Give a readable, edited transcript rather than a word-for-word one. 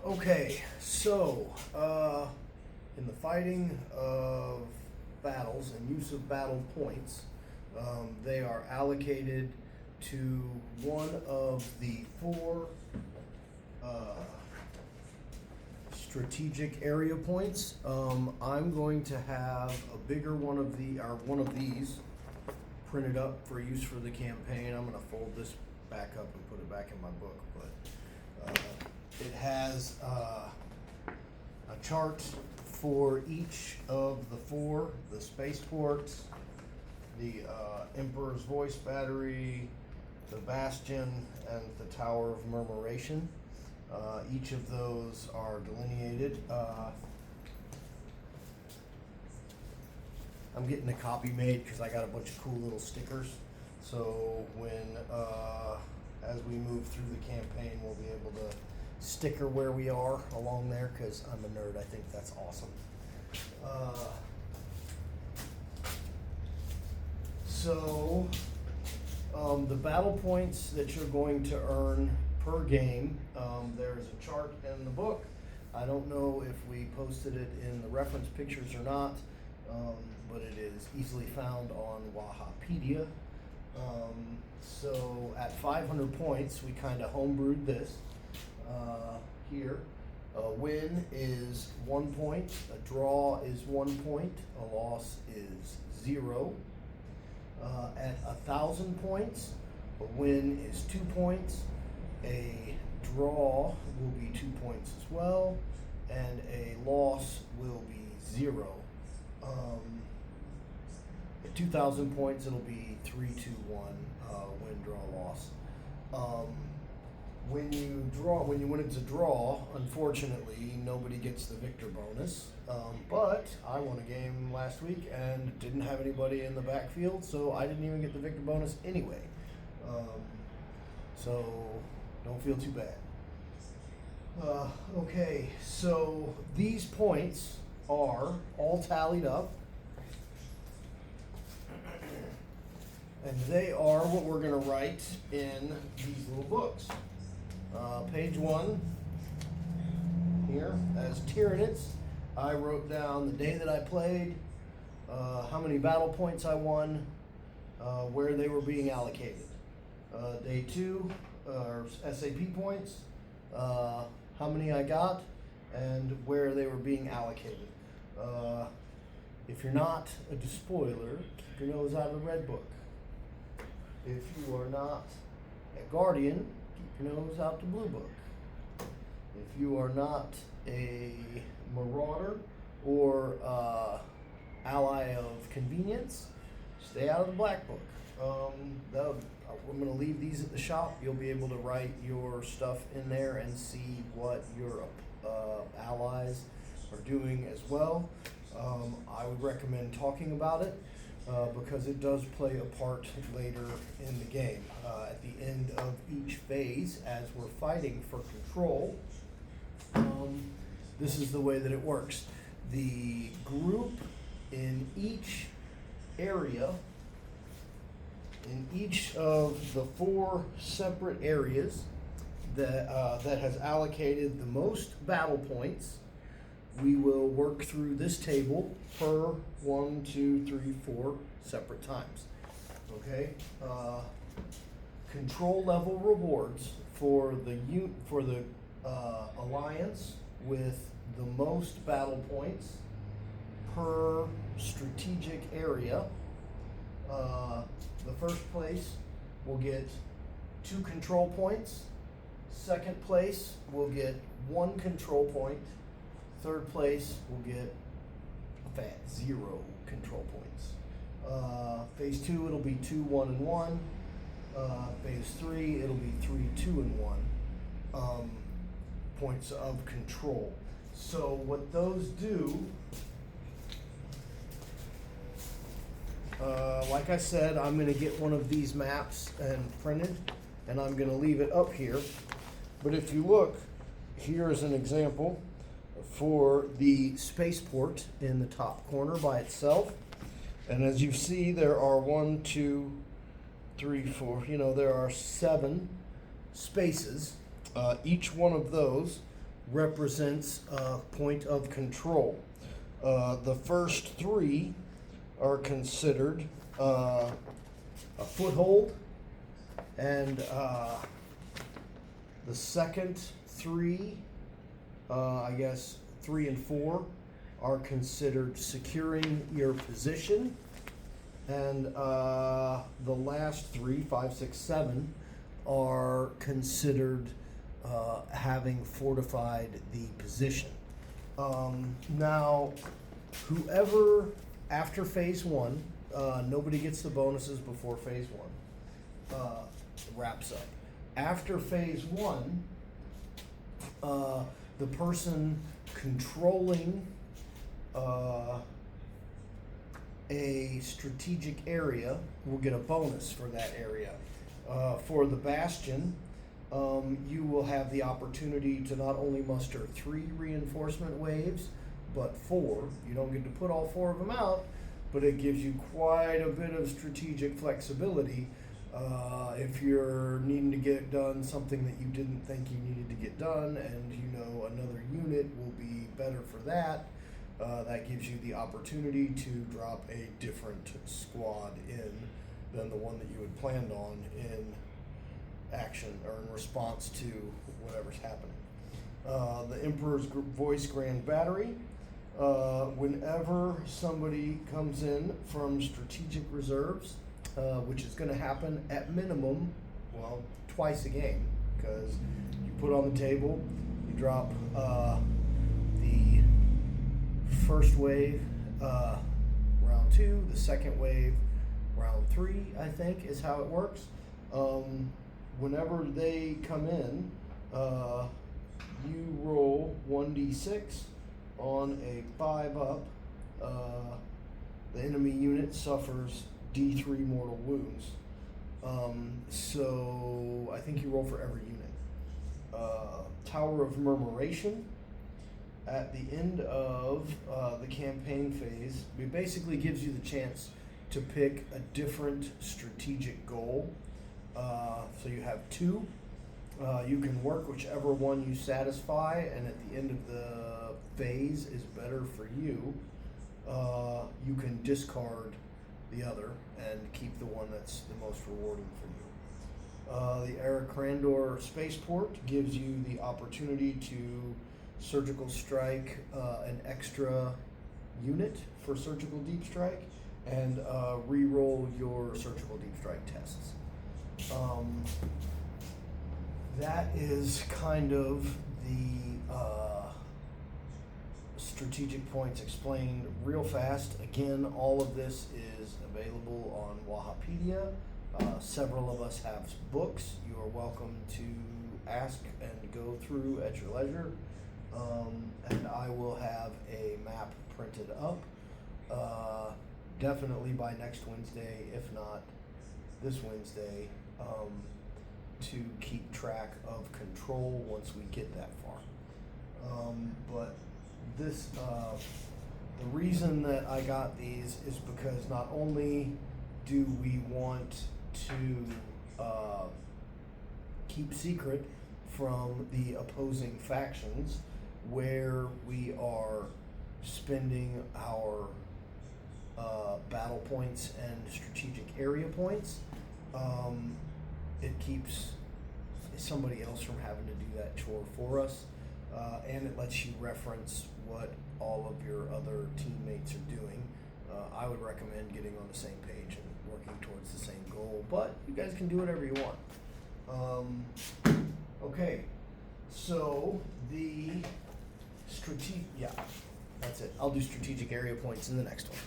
Okay, so in the fighting of battles and use of battle points, they are allocated to one of the four strategic area points. I'm going to have a bigger one of these printed up for use for the campaign. I'm going to fold this back up and put it back in my book, but it has a chart for each of the four: the spaceports, the Emperor's Voice Battery, the Bastion, and the Tower of Murmuration. Each of those are delineated. I'm getting a copy made because I got a bunch of cool little stickers. So when, as we move through the campaign, we'll be able to sticker where we are along there because I'm a nerd. I think that's awesome. The battle points that you're going to earn per game, there's a chart in the book. I don't know if we posted it in the reference pictures or not, but it is easily found on Wahapedia. So at 500 points, we kind of homebrewed this here. A win is 1 point, a draw is 1 point, a loss is 0. At 1,000 points, a win is 2 points, a draw will be 2 points as well, and a loss will be 0. At 2,000 points, it'll be 3, 2, 1, win, draw, loss. When it's a draw, unfortunately, nobody gets the victor bonus. But I won a game last week and didn't have anybody in the backfield, so I didn't even get the victor bonus anyway. So don't feel too bad. Okay, so these points are all tallied up, and they are what we're going to write in these little books. Page 1 here, as Tyranids, I wrote down the day that I played, how many battle points I won, where they were being allocated. Day 2 are SAP points, how many I got, and where they were being allocated. If you're not a despoiler, keep your nose out of the red book. If you are not a guardian, keep your nose out the blue book. If you are not a marauder or ally of convenience, stay out of the black book. I'm going to leave these at the shop. You'll be able to write your stuff in there and see what your allies are doing as well. I would recommend talking about it because it does play a part later in the game. At the end of each phase, as we're fighting for control, this is the way that it works. The group in each area, in each of the 4 separate areas that has allocated the most battle points, we will work through this table per 1, 2, 3, 4 separate times. Okay. Control level rewards for the alliance with the most battle points per strategic area. The first place will get 2 control points. Second place will get 1 control point. Third place will get a fat 0 control points. Phase 2, it'll be 2, 1, and 1. Phase 3, it'll be 3, 2, and 1 points of control. So what those do, like I said, I'm going to get one of these maps and printed, and I'm going to leave it up here. But if you look, here is an example for the spaceport in the top corner by itself. And as you see, there are 1, 2, 3, 4, there are 7 spaces. Each one of those represents a point of control. The first three are considered a foothold, and the second three, I guess 3 and 4, are considered securing your position, and the last 3, 5, 6, 7, are considered having fortified the position. Now, whoever, after phase 1, nobody gets the bonuses before phase 1 wraps up. After phase 1, the person controlling a strategic area will get a bonus for that area. For the Bastion, you will have the opportunity to not only muster 3 reinforcement waves, but 4. You don't get to put all 4 of them out, but it gives you quite a bit of strategic flexibility. If you're needing to get done something that you didn't think you needed to get done, and you know another unit will be better for that, that gives you the opportunity to drop a different squad in than the one that you had planned on in action or in response to whatever's happening. The Emperor's Voice Grand Battery. Whenever somebody comes in from strategic reserves, which is going to happen at minimum, well, twice a game, because you put on the table, you drop the first wave, round 2, the second wave, round 3, I think is how it works. Whenever they come in, you roll 1d6 on a 5 up. The enemy unit suffers D3 mortal wounds. So I think you roll for every unit. Tower of Murmuration. At the end of the campaign phase, it basically gives you the chance to pick a different strategic goal. So you have 2. You can work whichever one you satisfy, and at the end of the phase is better for you. You can discard the other and keep the one that's the most rewarding for you. The Aracrandor Spaceport gives you the opportunity to surgical strike an extra unit for surgical deep strike, and re-roll your surgical deep strike tests. That is kind of the strategic points explained real fast. Again, all of this is available on Wahapedia. Several of us have books. You are welcome to ask and go through at your leisure. And I will have a map printed up definitely by next Wednesday, if not this Wednesday, to keep track of control once we get that far. But this, the reason that I got these is because not only do we want to keep secret from the opposing factions where we are spending our battle points and strategic area points, it keeps somebody else from having to do that chore for us, and it lets you reference what all of your other teammates are doing. I would recommend getting on the same page and working towards the same goal, but you guys can do whatever you want. Okay, so the yeah, that's it. I'll do strategic area points in the next one.